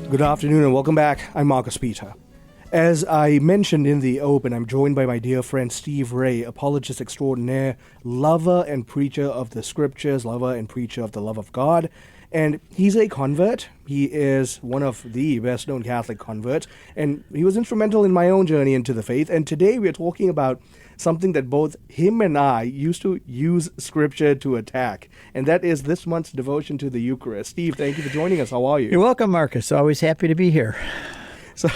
Good afternoon and welcome back. I'm Marcus Peter. As I mentioned in the open, I'm joined by my dear friend Steve Ray, apologist extraordinaire, lover and preacher of the scriptures, lover and preacher of the love of God. And he's a convert. He is one of the best-known Catholic converts, and he was instrumental in my own journey into the faith. And today we're talking about something that both him and I used to use scripture to attack, and that is this month's devotion to the Eucharist. Steve, thank you for joining us. How are you? You're welcome, Marcus. Always happy to be here. So,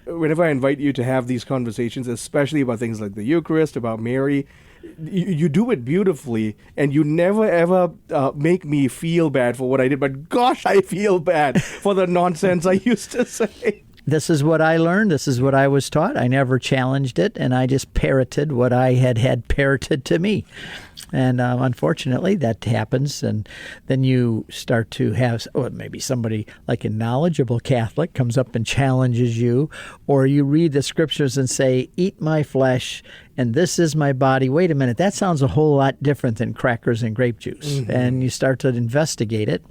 whenever I invite you to have these conversations, especially about things like the Eucharist, about Mary, you do it beautifully, and you never ever make me feel bad for what I did. But gosh, I feel bad for the nonsense I used to say. This is what I learned. This is what I was taught. I never challenged it, and I just parroted what I had parroted to me. And unfortunately, that happens, and then you start to have, maybe somebody like a knowledgeable Catholic comes up and challenges you, or you read the scriptures and say, "Eat my flesh, and this is my body." Wait a minute, that sounds a whole lot different than crackers and grape juice. Mm-hmm. And you start to investigate it.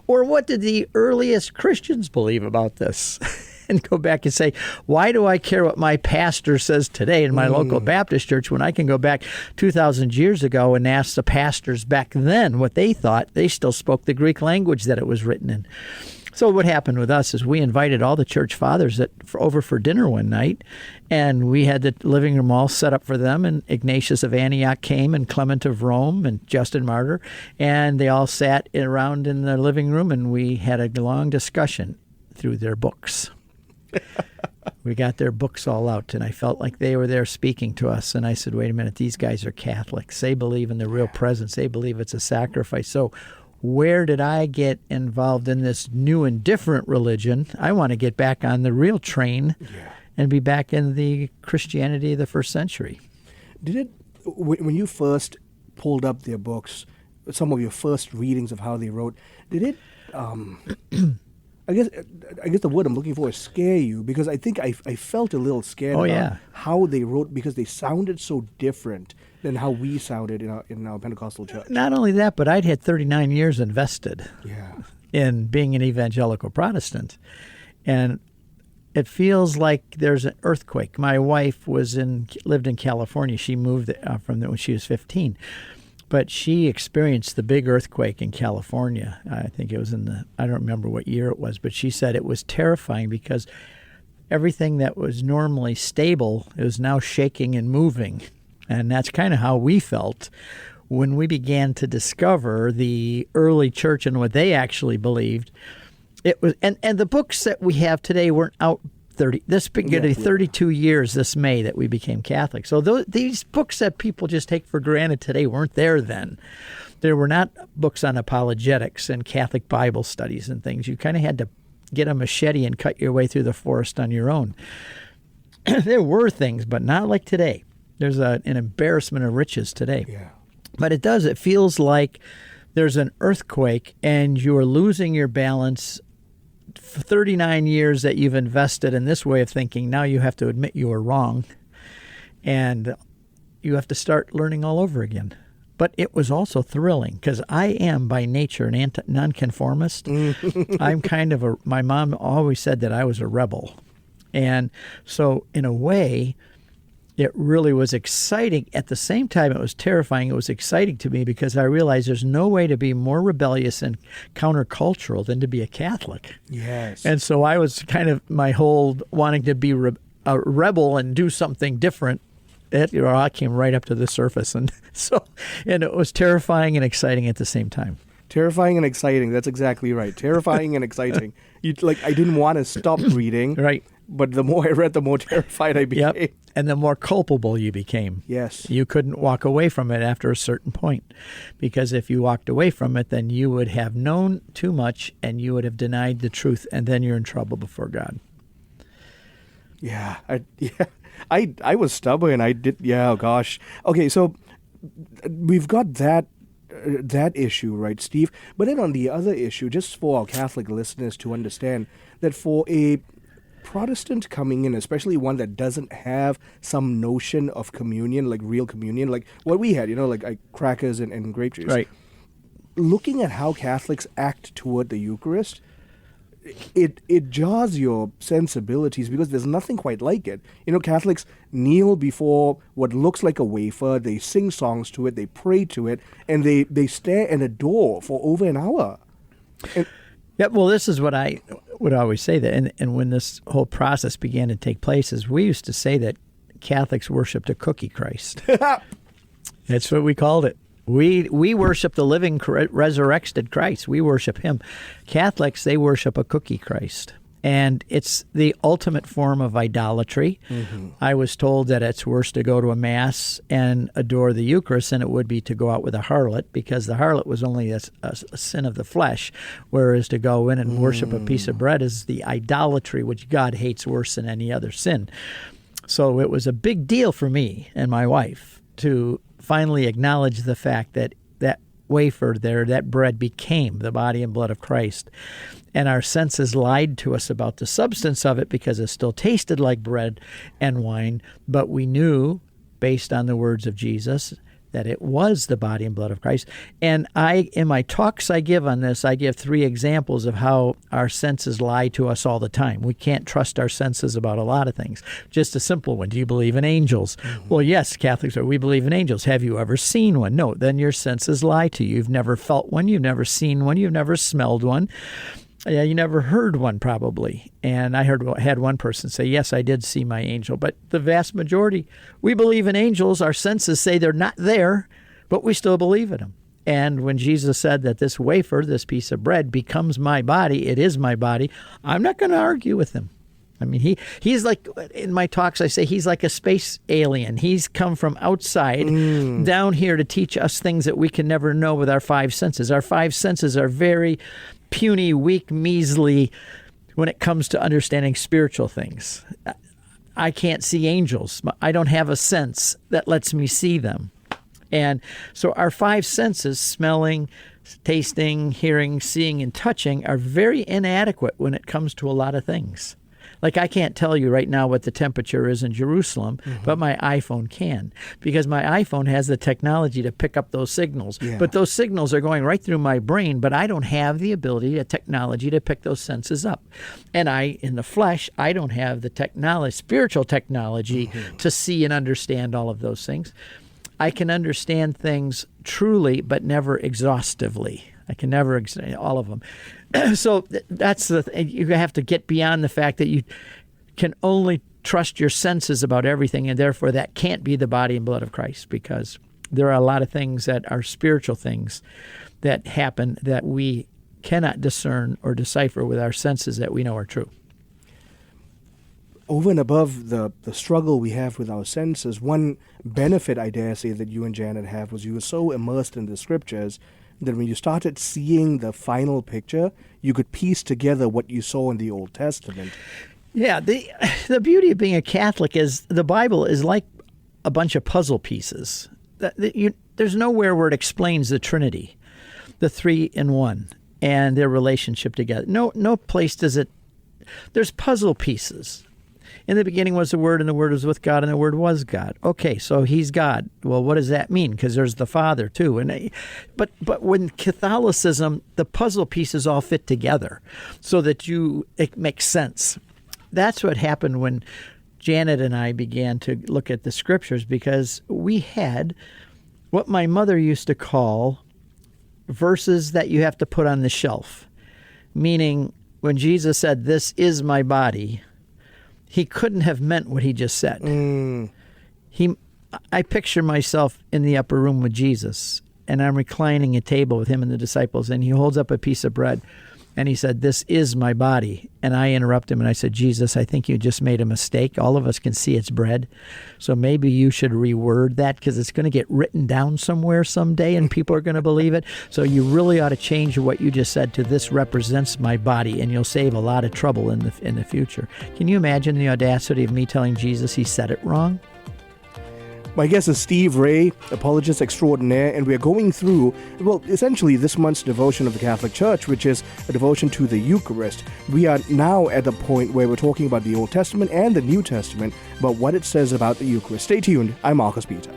Or what did the earliest Christians believe about this? And go back and say, why do I care what my pastor says today in my local Baptist church when I can go back 2,000 years ago and ask the pastors back then what they thought? They still spoke the Greek language that it was written in. So what happened with us is we invited all the church fathers over for dinner one night, and we had the living room all set up for them, and Ignatius of Antioch came, and Clement of Rome, and Justin Martyr, and they all sat around in the living room, and we had a long discussion through their books. We got their books all out, and I felt like they were there speaking to us. And I said, wait a minute, these guys are Catholics. They believe in the real presence. They believe it's a sacrifice. So where did I get involved in this new and different religion? I want to get back on the real train and be back in the Christianity of the first century. Did it, when you first pulled up their books, some of your first readings of how they wrote, did it... I guess the word I'm looking for is scare you, because I think I felt a little scared about how they wrote, because they sounded so different than how we sounded in our Pentecostal church. Not only that, but I'd had 39 years invested in being an evangelical Protestant, and it feels like there's an earthquake. My wife lived in California. She moved from there when she was 15. But she experienced the big earthquake in California. I think it was I don't remember what year it was, but she said it was terrifying because everything that was normally stable is now shaking and moving. And that's kind of how we felt when we began to discover the early church and what they actually believed. It was, and the books that we have today weren't out 32 years this May that we became Catholic. So these books that people just take for granted today weren't there then. There were not books on apologetics and Catholic Bible studies and things. You kind of had to get a machete and cut your way through the forest on your own. There were things, but not like today. There's an embarrassment of riches today. Yeah. But it feels like there's an earthquake and you're losing your balance. For 39 years that you've invested in this way of thinking, now you have to admit you were wrong, and you have to start learning all over again. But it was also thrilling, because I am by nature an nonconformist. I'm my mom always said that I was a rebel. And so in a way, it really was exciting. At the same time, it was terrifying. It was exciting to me because I realized there's no way to be more rebellious and countercultural than to be a Catholic. Yes. And so I was kind of my whole wanting to be a rebel and do something different. I came right up to the surface. And it was terrifying and exciting at the same time. Terrifying and exciting. That's exactly right. Terrifying and exciting. I didn't want to stop reading. Right. But the more I read, the more terrified I became. Yep. And the more culpable you became. Yes. You couldn't walk away from it after a certain point. Because if you walked away from it, then you would have known too much and you would have denied the truth, and then you're in trouble before God. Yeah. I was stubborn. I did. Yeah, oh gosh. Okay, so we've got that issue, right, Steve? But then on the other issue, just for our Catholic listeners to understand that for a Protestant coming in, especially one that doesn't have some notion of communion, like real communion, like what we had, like crackers and grape juice. Right. Looking at how Catholics act toward the Eucharist, it jars your sensibilities because there's nothing quite like it. Catholics kneel before what looks like a wafer, they sing songs to it, they pray to it, and they stare and adore for over an hour. And, yeah, well, this is what I would always say, that, and when this whole process began to take place, is we used to say that Catholics worshipped a cookie Christ. That's what we called it. We worship the living, resurrected Christ. We worship him. Catholics, they worship a cookie Christ. And it's the ultimate form of idolatry. Mm-hmm. I was told that it's worse to go to a Mass and adore the Eucharist than it would be to go out with a harlot, because the harlot was only a sin of the flesh, whereas to go in and worship a piece of bread is the idolatry, which God hates worse than any other sin. So it was a big deal for me and my wife to finally acknowledge the fact that that wafer there, that bread, became the body and blood of Christ. And our senses lied to us about the substance of it because it still tasted like bread and wine, but we knew, based on the words of Jesus, that it was the body and blood of Christ. And in my talks I give on this, I give 3 examples of how our senses lie to us all the time. We can't trust our senses about a lot of things. Just a simple one. Do you believe in angels? Mm-hmm. Well, yes, Catholics we believe in angels. Have you ever seen one? No. Then your senses lie to you. You've never felt one. You've never seen one. You've never smelled one. Yeah, you never heard one, probably. And I had one person say, yes, I did see my angel. But the vast majority, we believe in angels. Our senses say they're not there, but we still believe in them. And when Jesus said that this wafer, this piece of bread, becomes my body, it is my body, I'm not going to argue with him. I mean, he's like, in my talks, I say he's like a space alien. He's come from outside down here to teach us things that we can never know with our 5 senses. Our 5 senses are very puny, weak, measly when it comes to understanding spiritual things. I can't see angels. I don't have a sense that lets me see them. And so our 5 senses, smelling, tasting, hearing, seeing, and touching, are very inadequate when it comes to a lot of things. Like, I can't tell you right now what the temperature is in Jerusalem, but my iPhone can, because my iPhone has the technology to pick up those signals. Yeah. But those signals are going right through my brain, but I don't have the ability, the technology to pick those senses up. And in the flesh, I don't have the technology, spiritual technology, to see and understand all of those things. I can understand things truly, but never exhaustively. I can never explain all of them. So that's the thing. You have to get beyond the fact that you can only trust your senses about everything, and therefore that can't be the body and blood of Christ, because there are a lot of things that are spiritual things that happen that we cannot discern or decipher with our senses that we know are true. Over and above the struggle we have with our senses, one benefit, I dare say, that you and Janet have was you were so immersed in the scriptures that when you started seeing the final picture, you could piece together what you saw in the Old Testament. Yeah, the beauty of being a Catholic is the Bible is like a bunch of puzzle pieces. There's nowhere where it explains the Trinity, the 3 in 1, and their relationship together. No place does it. There's puzzle pieces. In the beginning was the Word, and the Word was with God, and the Word was God. Okay, so he's God. Well, what does that mean? Because there's the Father, too. But when Catholicism, the puzzle pieces all fit together so that it makes sense. That's what happened when Janet and I began to look at the Scriptures, because we had what my mother used to call verses that you have to put on the shelf, meaning when Jesus said, "This is my body," he couldn't have meant what he just said. I picture myself in the upper room with Jesus, and I'm reclining at a table with him and the disciples, and he holds up a piece of bread, and he said, "This is my body." And I interrupt him, and I said, "Jesus, I think you just made a mistake. All of us can see it's bread. So maybe you should reword that, because it's going to get written down somewhere someday, and people are going to believe it. So you really ought to change what you just said to 'This represents my body,' and you'll save a lot of trouble in the future." Can you imagine the audacity of me telling Jesus he said it wrong? My guest is Steve Ray, apologist extraordinaire, and we're going through, essentially this month's devotion of the Catholic Church, which is a devotion to the Eucharist. We are now at the point where we're talking about the Old Testament and the New Testament, about what it says about the Eucharist. Stay tuned. I'm Marcus Peter.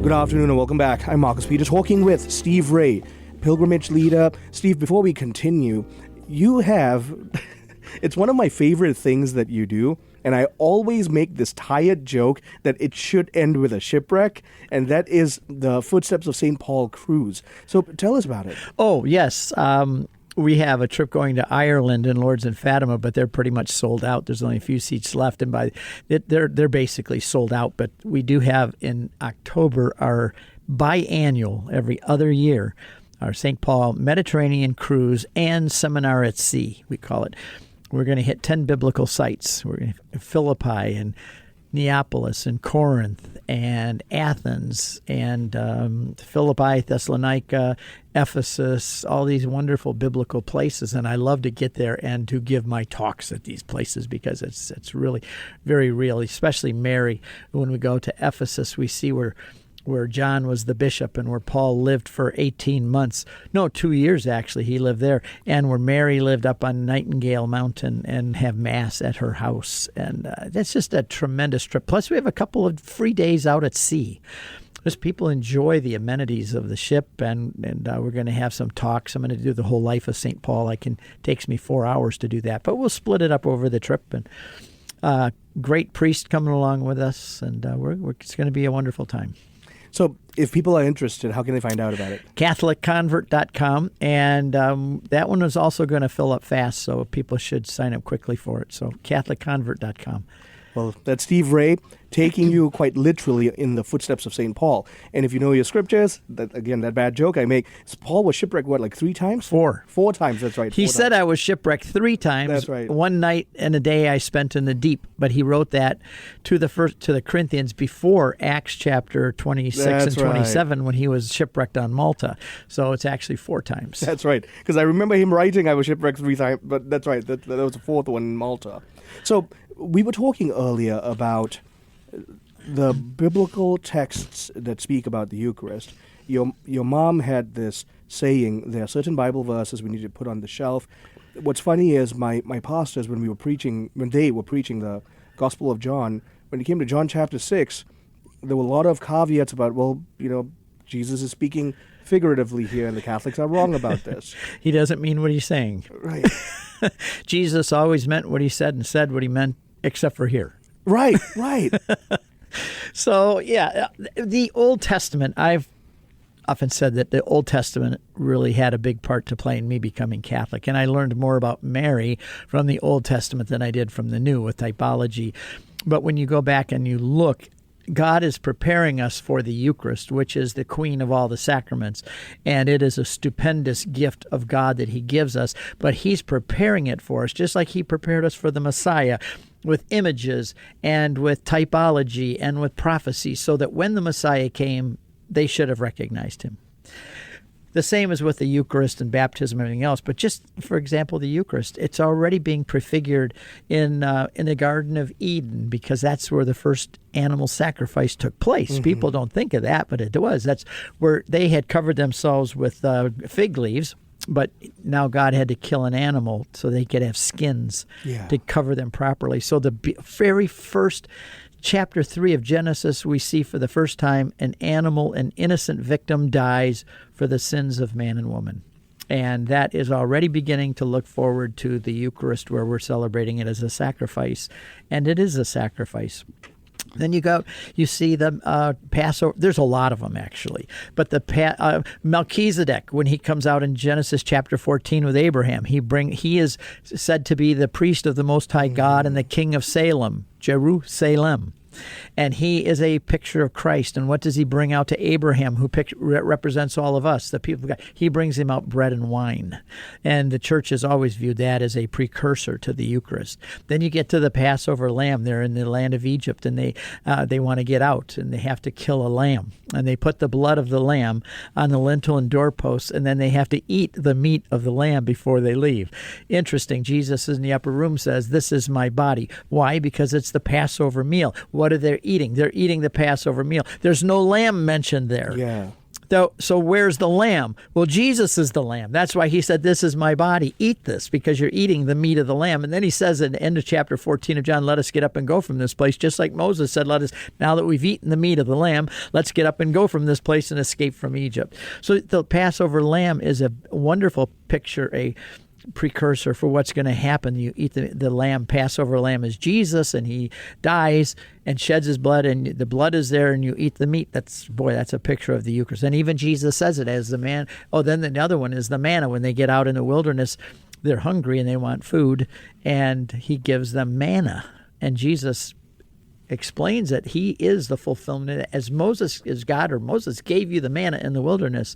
Good afternoon and welcome back. I'm Marcus Peter talking with Steve Ray, pilgrimage leader. Steve, before we continue, you have, it's one of my favorite things that you do, and I always make this tired joke that it should end with a shipwreck, and that is the Footsteps of St. Paul cruise. So tell us about it. Oh, yes. We have a trip going to Ireland in Lourdes and Fatima, but they're pretty much sold out. There's only a few seats left, and they're basically sold out. But we do have in October our biannual, every other year, our St. Paul Mediterranean cruise and seminar at sea, we call it. We're going to hit 10 biblical sites. We're going to Philippi and Neapolis and Corinth and Athens and Philippi, Thessalonica, Ephesus, all these wonderful biblical places. And I love to get there and to give my talks at these places because it's really very real, especially Mary. When we go to Ephesus, we see where John was the bishop and where Paul lived for 18 months. No, 2 years actually, he lived there. And where Mary lived up on Nightingale Mountain and have Mass at her house. And that's just a tremendous trip. Plus, we have a couple of free days out at sea. Just people enjoy the amenities of the ship, and we're going to have some talks. I'm going to do the whole life of St. Paul. It takes me 4 hours to do that. But we'll split it up over the trip. And great priest coming along with us. And it's going to be a wonderful time. So if people are interested, how can they find out about it? CatholicConvert.com, and that one is also going to fill up fast, so people should sign up quickly for it. So CatholicConvert.com. Well, that's Steve Ray taking you quite literally in the footsteps of St. Paul. And if you know your scriptures, that bad joke I make, Paul was shipwrecked, like 3 times? 4. 4 times, that's right. He said times. I was shipwrecked 3 times. That's right. One night and a day I spent in the deep. But he wrote that to the Corinthians before Acts chapter 26 and 27 when he was shipwrecked on Malta. So it's actually 4 times. That's right. Because I remember him writing I was shipwrecked 3 times, but that's right. That was the 4th one in Malta. So we were talking earlier about the biblical texts that speak about the Eucharist. Your mom had this saying, there are certain Bible verses we need to put on the shelf. What's funny is my pastors, when they were preaching the Gospel of John, when it came to John chapter 6, there were a lot of caveats about, Jesus is speaking figuratively here, and the Catholics are wrong about this. He doesn't mean what he's saying. Right. Jesus always meant what he said and said what he meant, except for here. Right. So, yeah, the Old Testament, I've often said that the Old Testament really had a big part to play in me becoming Catholic. And I learned more about Mary from the Old Testament than I did from the New with typology. But when you go back and you look, God is preparing us for the Eucharist, which is the queen of all the sacraments. And it is a stupendous gift of God that he gives us. But he's preparing it for us, just like he prepared us for the Messiah, with images and with typology and with prophecy, so that when the Messiah came, they should have recognized him. The same as with the Eucharist and baptism and everything else. But just, for example, the Eucharist, it's already being prefigured in the Garden of Eden, because that's where the first animal sacrifice took place. Mm-hmm. People don't think of that, but it was. That's where they had covered themselves with fig leaves, but now God had to kill an animal so they could have skins to cover them properly. So the very first chapter 3 of Genesis, we see for the first time an innocent victim dies for the sins of man and woman. And that is already beginning to look forward to the Eucharist, where we're celebrating it as a sacrifice. And it is a sacrifice. Then you see the Passover. There's a lot of them, actually. But the Melchizedek, when he comes out in Genesis chapter 14 with Abraham, he is said to be the priest of the Most High God and the king of Salem, Jerusalem. And he is a picture of Christ. And what does he bring out to Abraham, who represents all of us, the people of God? He brings him out bread and wine. And the church has always viewed that as a precursor to the Eucharist. Then you get to the Passover lamb. They're in the land of Egypt, and they want to get out, and they have to kill a lamb. And they put the blood of the lamb on the lintel and doorposts, and then they have to eat the meat of the lamb before they leave. Interesting. Jesus in the upper room says, "This is my body." Why? Because it's the Passover meal. What are they eating? They're eating the Passover meal. There's no lamb mentioned there. Yeah. So where's the lamb? Well, Jesus is the lamb. That's why he said, this is my body. Eat this, because you're eating the meat of the lamb. And then he says in the end of chapter 14 of John, let us get up and go from this place. Just like Moses said, now that we've eaten the meat of the lamb, let's get up and go from this place and escape from Egypt. So the Passover lamb is a wonderful picture, a precursor for what's going to happen. You eat the lamb. Passover lamb is Jesus, and he dies and sheds his blood, and the blood is there, and you eat the meat. That's a picture of the Eucharist. And even Jesus says it as the man. Oh, then the other one is the manna. When they get out in the wilderness, they're hungry and they want food, and he gives them manna. And Jesus explains that he is the fulfillment. As Moses is God, or Moses gave you the manna in the wilderness,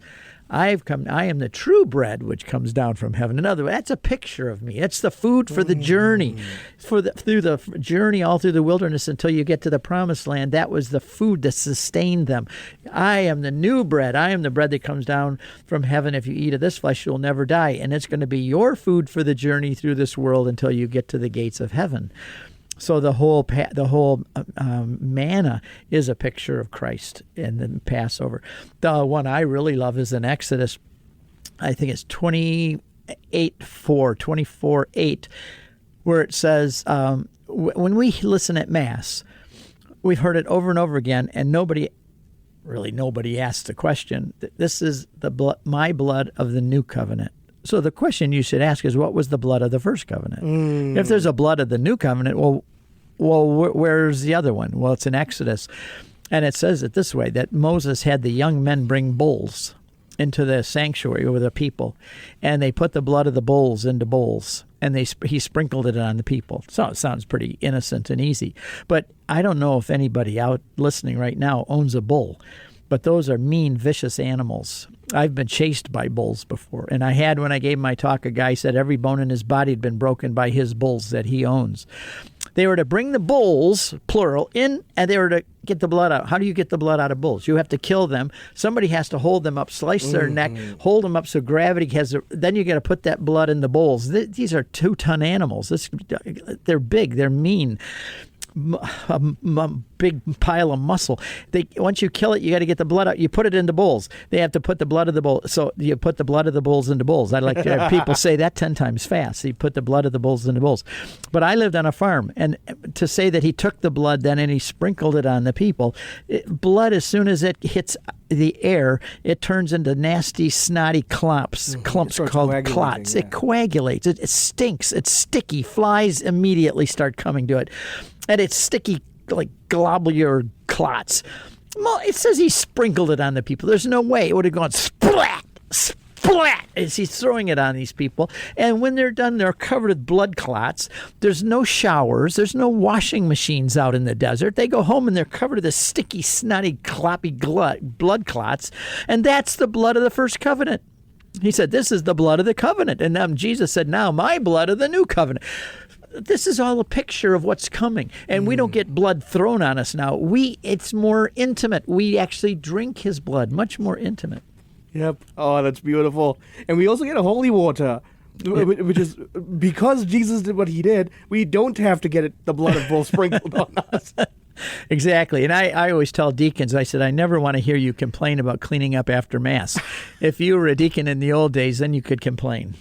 I am the true bread which comes down from heaven. In other words, that's a picture of me. It's the food for the journey, through the journey all through the wilderness until you get to the promised land. That was the food that sustained them. I am the new bread. I am the bread that comes down from heaven. If you eat of this flesh, you'll never die. And it's going to be your food for the journey through this world until you get to the gates of heaven. So the whole manna is a picture of Christ in the Passover. The one I really love is in Exodus. I think it's 24:8, where it says, when we listen at Mass, we've heard it over and over again, and nobody asks the question. This is my blood of the new covenant. So the question you should ask is, what was the blood of the first covenant? If there's a blood of the new covenant, well, where's the other one? Well, it's in Exodus. And it says it this way, that Moses had the young men bring bulls into the sanctuary over the people, and they put the blood of the bulls into bowls, and he sprinkled it on the people. So it sounds pretty innocent and easy. But I don't know if anybody out listening right now owns a bull. But those are mean, vicious animals. I've been chased by bulls before. And when I gave my talk, a guy said every bone in his body had been broken by his bulls that he owns. They were to bring the bulls, plural, in, and they were to get the blood out. How do you get the blood out of bulls? You have to kill them. Somebody has to hold them up, slice their neck, hold them up so gravity then you got to put that blood in the bowls. These are 2-ton animals. They're big. They're mean. A big pile of muscle. Once you kill it, you got to get the blood out. You put it into bowls. They have to put the blood of the bull. So you put the blood of the bulls into bowls. I like to have people say that 10 times fast. So you put the blood of the bulls into bowls. But I lived on a farm, and to say that he took the blood then and he sprinkled it on the people, blood, as soon as it hits the air, it turns into nasty, snotty clumps called clots. Yeah. It coagulates. It stinks. It's sticky. Flies immediately start coming to it. And it's sticky, like globular clots. Well, it says he sprinkled it on the people. There's no way it would have gone splat, splat, as he's throwing it on these people. And when they're done, they're covered with blood clots. There's no showers. There's no washing machines out in the desert. They go home and they're covered with this sticky, snotty, cloppy blood clots. And that's the blood of the first covenant. He said, this is the blood of the covenant. And Jesus said, now my blood of the new covenant. This is all a picture of what's coming. And we don't get blood thrown on us now. It's more intimate. We actually drink his blood, much more intimate. Yep. Oh, that's beautiful. And we also get a holy water, which is, because Jesus did what he did, we don't have to get the blood of bull sprinkled on us. Exactly. And I always tell deacons, I said, I never want to hear you complain about cleaning up after Mass. If you were a deacon in the old days, then you could complain.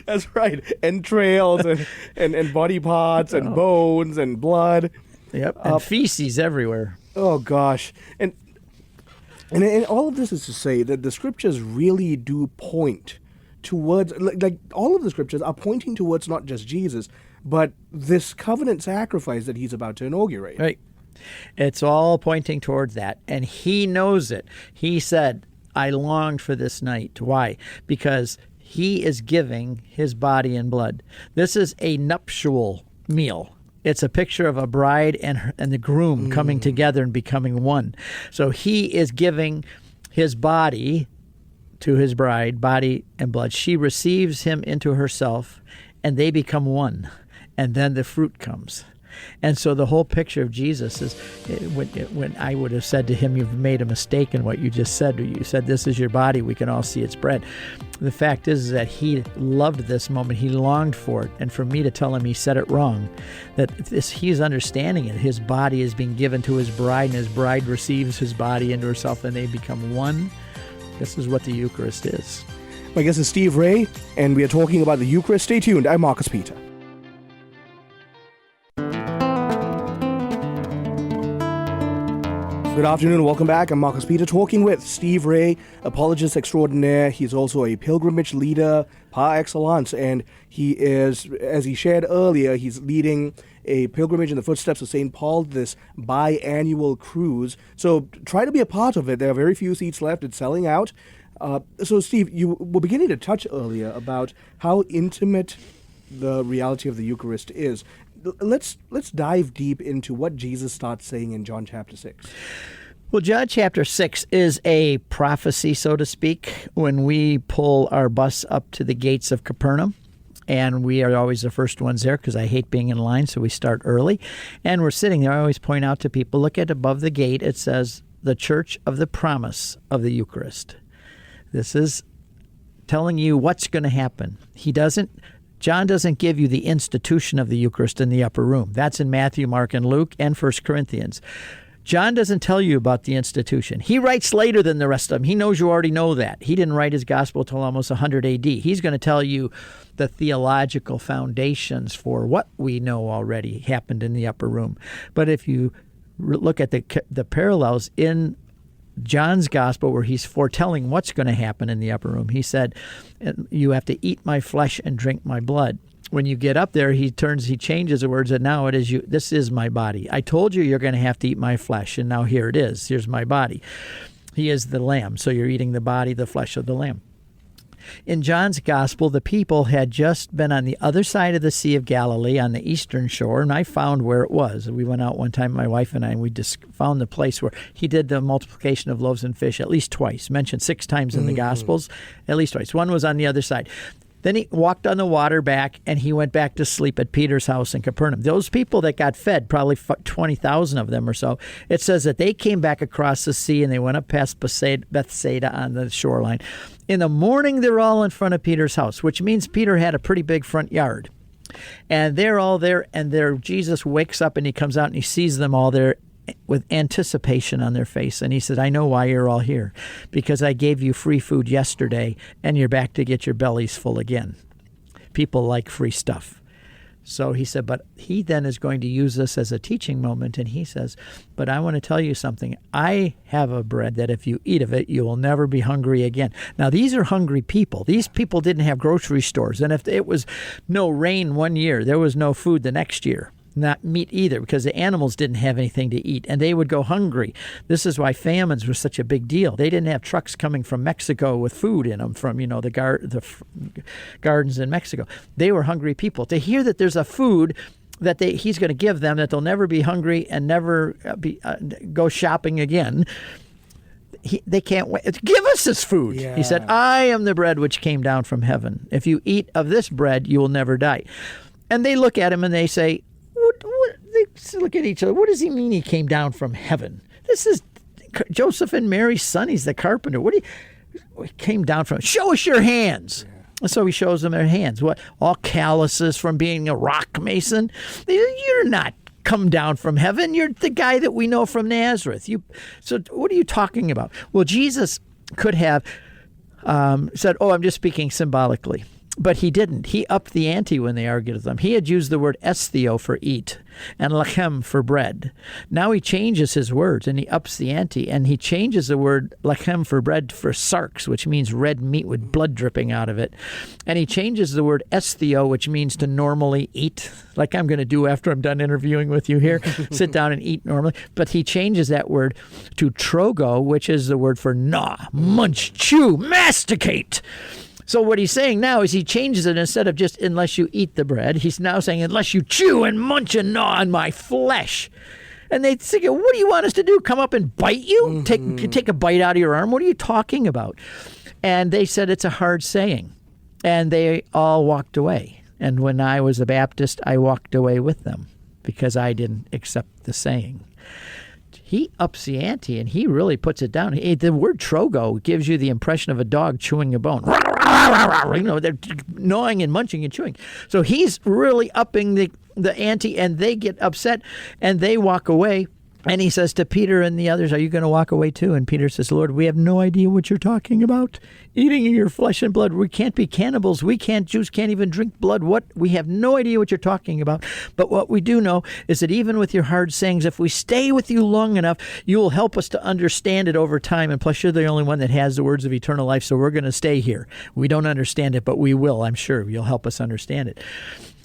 That's right. Entrails and body parts and bones and blood. Yep. And feces everywhere. Oh, gosh. And all of this is to say that the scriptures really do point towards, like all of the scriptures are pointing towards not just Jesus, but this covenant sacrifice that he's about to inaugurate. Right. It's all pointing towards that. And he knows it. He said, I longed for this night. Why? Because he is giving his body and blood. This is a nuptial meal. It's a picture of a bride and the groom coming together and becoming one. So he is giving his body to his bride, body and blood. She receives him into herself, and they become one. And then the fruit comes. And so the whole picture of Jesus is, when I would have said to him, you've made a mistake in what you just said. You said, this is your body. We can all see its bread. The fact is that he loved this moment. He longed for it. And for me to tell him he said it wrong, that he's understanding it. His body is being given to his bride, and his bride receives his body into herself, and they become one. This is what the Eucharist is. My guest is Steve Ray, and we are talking about the Eucharist. Stay tuned. I'm Marcus Peter. Good afternoon. Welcome back. I'm Marcus Peter, talking with Steve Ray, apologist extraordinaire. He's also a pilgrimage leader par excellence, and he is, as he shared earlier, he's leading a pilgrimage in the footsteps of St. Paul, this biannual cruise. So try to be a part of it. There are very few seats left. It's selling out. So, Steve, you were beginning to touch earlier about how intimate the reality of the Eucharist is. Let's dive deep into what Jesus starts saying in John chapter 6. Well, John chapter 6 is a prophecy, so to speak, when we pull our bus up to the gates of Capernaum. And we are always the first ones there because I hate being in line, so we start early. And we're sitting there. I always point out to people, look at above the gate. It says, the Church of the Promise of the Eucharist. This is telling you what's going to happen. John doesn't give you the institution of the Eucharist in the upper room. That's in Matthew, Mark, and Luke, and 1 Corinthians. John doesn't tell you about the institution. He writes later than the rest of them. He knows you already know that. He didn't write his gospel until almost 100 AD. He's going to tell you the theological foundations for what we know already happened in the upper room. But if you look at the parallels in John's gospel, where he's foretelling what's going to happen in the upper room, he said, you have to eat my flesh and drink my blood. When you get up there, he changes the words, and now it is you. This is my body. I told you you're going to have to eat my flesh, and now here it is. Here's my body. He is the lamb, so you're eating the body, the flesh of the lamb. In John's gospel, the people had just been on the other side of the Sea of Galilee on the eastern shore, and I found where it was. We went out one time, my wife and I, and we just found the place where he did the multiplication of loaves and fish at least twice, mentioned 6 times in the Gospels, at least twice. One was on the other side. Then he walked on the water back, and he went back to sleep at Peter's house in Capernaum. Those people that got fed, probably 20,000 of them or so, it says that they came back across the sea, and they went up past Bethsaida on the shoreline. In the morning, they're all in front of Peter's house, which means Peter had a pretty big front yard. And they're all there, and Jesus wakes up, and he comes out, and he sees them all there with anticipation on their face. And he said, I know why you're all here, because I gave you free food yesterday, and you're back to get your bellies full again. People like free stuff. So he said, but he then is going to use this as a teaching moment, and he says, but I want to tell you something. I have a bread that if you eat of it, you will never be hungry again. Now, these are hungry people. These people didn't have grocery stores, and if it was no rain one year, there was no food the next year. Not meat either, because the animals didn't have anything to eat, and they would go hungry. This is why famines were such a big deal. They didn't have trucks coming from Mexico with food in them from, the gardens in Mexico. They were hungry people. To hear that there's a food that he's going to give them, that they'll never be hungry and never go shopping again, they can't wait. Give us this food. Yeah. He said, I am the bread which came down from heaven. If you eat of this bread, you will never die. And they look at him and they say, they look at each other. What does he mean he came down from heaven? This is Joseph and Mary's son. He's the carpenter. He came down from? Show us your hands. Yeah. And so he shows them their hands. What? All calluses from being a rock mason? You're not come down from heaven. You're the guy that we know from Nazareth. So what are you talking about? Well, Jesus could have said, I'm just speaking symbolically. But he didn't. He upped the ante when they argued with him. He had used the word esthio for eat and lechem for bread. Now he changes his words and he ups the ante, and he changes the word lechem for bread for sarx, which means red meat with blood dripping out of it. And he changes the word esthio, which means to normally eat, like I'm going to do after I'm done interviewing with you here, sit down and eat normally. But he changes that word to trogo, which is the word for gnaw, munch, chew, masticate. So what he's saying now is he changes it. Instead of just unless you eat the bread, he's now saying unless you chew and munch and gnaw on my flesh. And they think, what do you want us to do? Come up and bite you? Take a bite out of your arm? What are you talking about? And they said it's a hard saying. And they all walked away. And when I was a Baptist, I walked away with them because I didn't accept the saying. He ups the ante, and he really puts it down. The word trogo gives you the impression of a dog chewing a bone. They're gnawing and munching and chewing. So he's really upping the ante, and they get upset, and they walk away. And he says to Peter and the others, "Are you going to walk away too?" And Peter says, "Lord, we have no idea what you're talking about. Eating your flesh and blood. We can't be cannibals. Jews can't even drink blood. We have no idea what you're talking about. But what we do know is that even with your hard sayings, if we stay with you long enough, you will help us to understand it over time. And plus, you're the only one that has the words of eternal life, so we're going to stay here. We don't understand it, but we will, I'm sure. You'll help us understand it."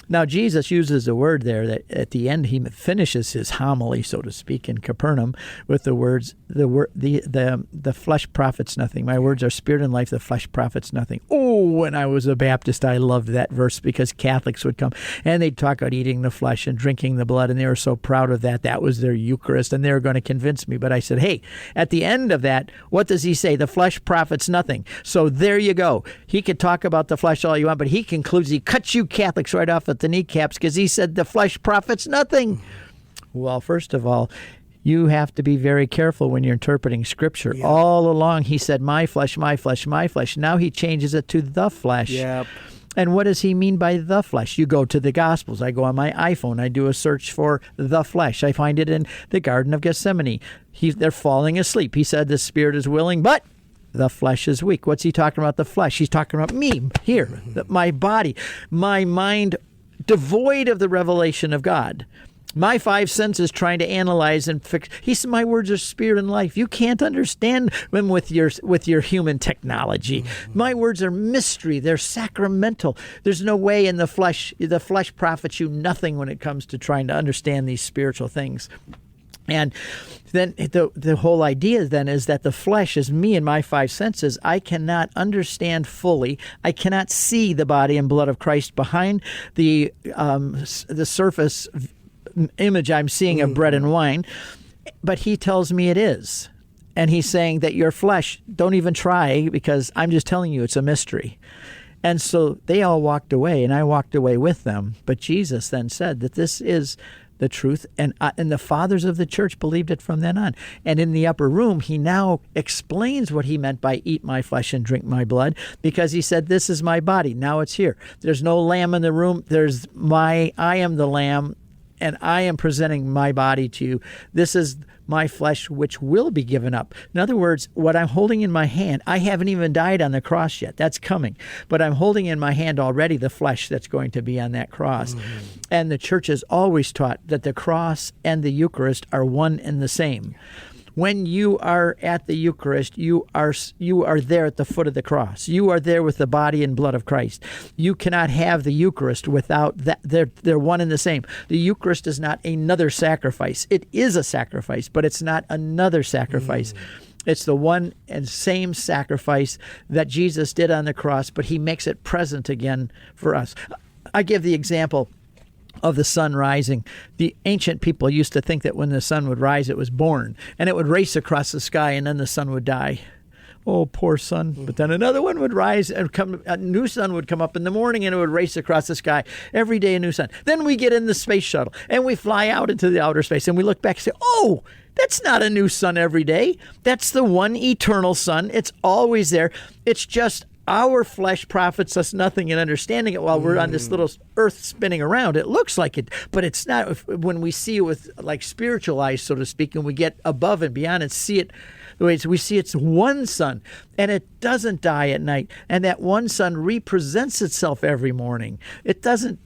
Now, Jesus uses a word there that at the end he finishes his homily, so to speak, in Capernaum with the words, the flesh profits nothing. My words are spirit and life, the flesh profits nothing. Oh, when I was a Baptist, I loved that verse because Catholics would come and they'd talk about eating the flesh and drinking the blood, and they were so proud of that. That was their Eucharist, and they were going to convince me. But I said, hey, at the end of that, what does he say? The flesh profits nothing. So there you go. He could talk about the flesh all you want, but he concludes, he cuts you Catholics right off at the kneecaps because he said the flesh profits nothing. Well, first of all, you have to be very careful when you're interpreting Scripture. Yeah. All along, he said, my flesh, my flesh, my flesh. Now he changes it to the flesh. Yep. And what does he mean by the flesh? You go to the Gospels. I go on my iPhone. I do a search for the flesh. I find it in the Garden of Gethsemane. They're falling asleep. He said the spirit is willing, but the flesh is weak. What's he talking about, the flesh? He's talking about me here, my body, my mind devoid of the revelation of God. My five senses trying to analyze and fix. He said, my words are spirit and life. You can't understand them with your human technology. My words are mystery. They're sacramental. There's no way in the flesh profits you nothing when it comes to trying to understand these spiritual things. And then the whole idea then is that the flesh is me and my five senses. I cannot understand fully. I cannot see the body and blood of Christ behind the surface image I'm seeing of bread and wine, but he tells me it is. And he's saying that your flesh, don't even try, because I'm just telling you it's a mystery. And so they all walked away, and I walked away with them. But Jesus then said that this is the truth, and the fathers of the church believed it from then on. And in the upper room, he now explains what he meant by eat my flesh and drink my blood, because he said, this is my body. Now it's here. There's no lamb in the room. I am the lamb, and I am presenting my body to you. This is my flesh, which will be given up. In other words, what I'm holding in my hand, I haven't even died on the cross yet. That's coming. But I'm holding in my hand already the flesh that's going to be on that cross. Mm-hmm. And the church has always taught that the cross and the Eucharist are one and the same. When you are at the Eucharist, you are there at the foot of the cross. You are there with the body and blood of Christ. You cannot have the Eucharist without that. They're one and the same. The Eucharist is not another sacrifice. It is a sacrifice, but it's not another sacrifice. It's the one and same sacrifice that Jesus did on the cross, but he makes it present again for us. I give the example of the sun rising. The ancient people used to think that when the sun would rise, it was born, and it would race across the sky, and then the sun would die. Oh, poor sun. But then another one would rise, and a new sun would come up in the morning, and it would race across the sky. Every day a new sun. Then we get in the space shuttle, and we fly out into the outer space, and we look back and say, oh, that's not a new sun every day. That's the one eternal sun. It's always there. It's just our flesh profits us nothing in understanding it while we're on this little earth spinning around. It looks like it, but it's not. When we see it with like spiritual eyes, so to speak, and we get above and beyond and see it the way we see it's one sun, and it doesn't die at night, and that one sun represents itself every morning. It doesn't.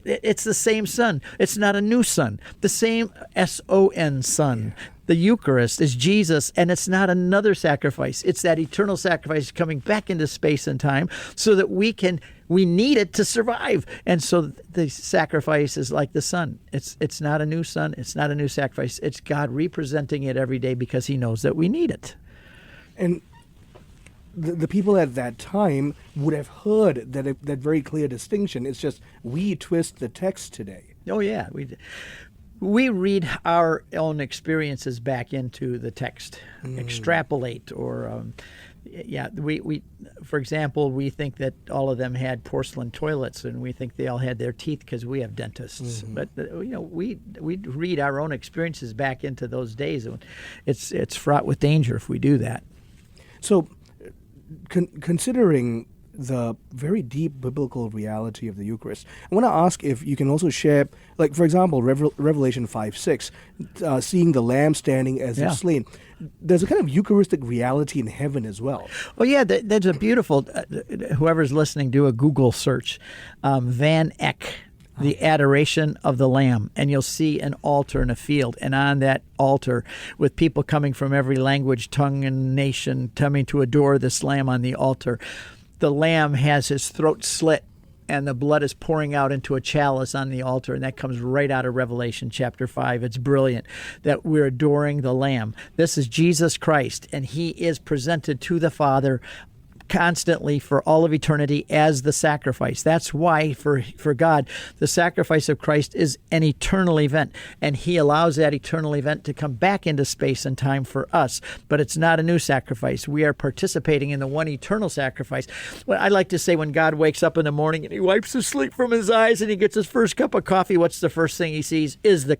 It's the same sun. It's not a new sun. The same S-O-N sun. The Eucharist is Jesus, and it's not another sacrifice. It's that eternal sacrifice coming back into space and time so that we need it to survive. And so the sacrifice is like the sun. It's not a new sun. It's not a new sacrifice. It's God representing it every day because he knows that we need it. And the people at that time would have heard that very clear distinction. It's just we twist the text today. Oh, yeah. We read our own experiences back into the text, extrapolate, or Yeah, we for example, we think that all of them had porcelain toilets, and we think they all had their teeth because we have dentists. But we read our own experiences back into those days, and it's fraught with danger if we do that. So, considering the very deep biblical reality of the Eucharist, I want to ask if you can also share, like, for example, Revelation 5:6, seeing the Lamb standing as if slain. There's a kind of Eucharistic reality in heaven as well. Oh, yeah, there's a beautiful, whoever's listening, do a Google search, Van Eck, the adoration of the Lamb, and you'll see an altar in a field, and on that altar, with people coming from every language, tongue, and nation coming to adore this Lamb on the altar, the Lamb has his throat slit, and the blood is pouring out into a chalice on the altar, and that comes right out of Revelation chapter 5. It's brilliant that we're adoring the Lamb. This is Jesus Christ, and he is presented to the Father constantly for all of eternity as the sacrifice. That's why for God, the sacrifice of Christ is an eternal event, and he allows that eternal event to come back into space and time for us. But it's not a new sacrifice. We are participating in the one eternal sacrifice. Well, I like to say when God wakes up in the morning and he wipes the sleep from his eyes and he gets his first cup of coffee, what's the first thing he sees? Is the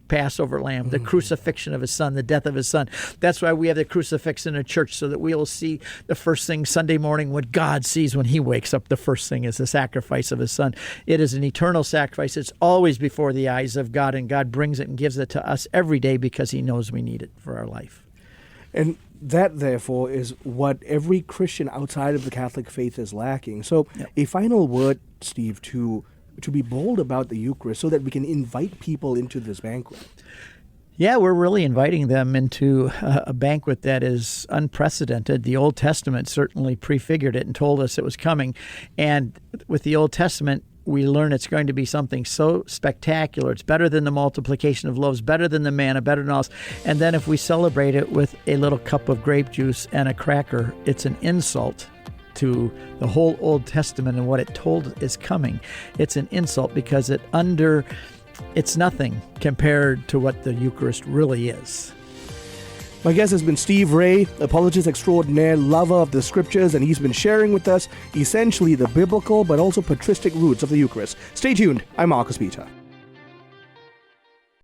Passover lamb, the crucifixion of his son, the death of his son. That's why we have the crucifix in a church, so that we will see the first thing Sunday morning what God sees when he wakes up. The first thing is the sacrifice of his son. It is an eternal sacrifice. It's always before the eyes of God, and God brings it and gives it to us every day because he knows we need it for our life. And that, therefore, is what every Christian outside of the Catholic faith is lacking. So a final word, Steve, to be bold about the Eucharist so that we can invite people into this banquet. Yeah, we're really inviting them into a banquet that is unprecedented. The Old Testament certainly prefigured it and told us it was coming. And with the Old Testament, we learn it's going to be something so spectacular. It's better than the multiplication of loaves, better than the manna, better than all else. And then if we celebrate it with a little cup of grape juice and a cracker, it's an insult to the whole Old Testament and what it told is coming. It's an insult because it's nothing compared to what the Eucharist really is. My guest has been Steve Ray, apologist extraordinaire, lover of the scriptures, and he's been sharing with us essentially the biblical but also patristic roots of the Eucharist. Stay tuned. I'm Marcus Peter.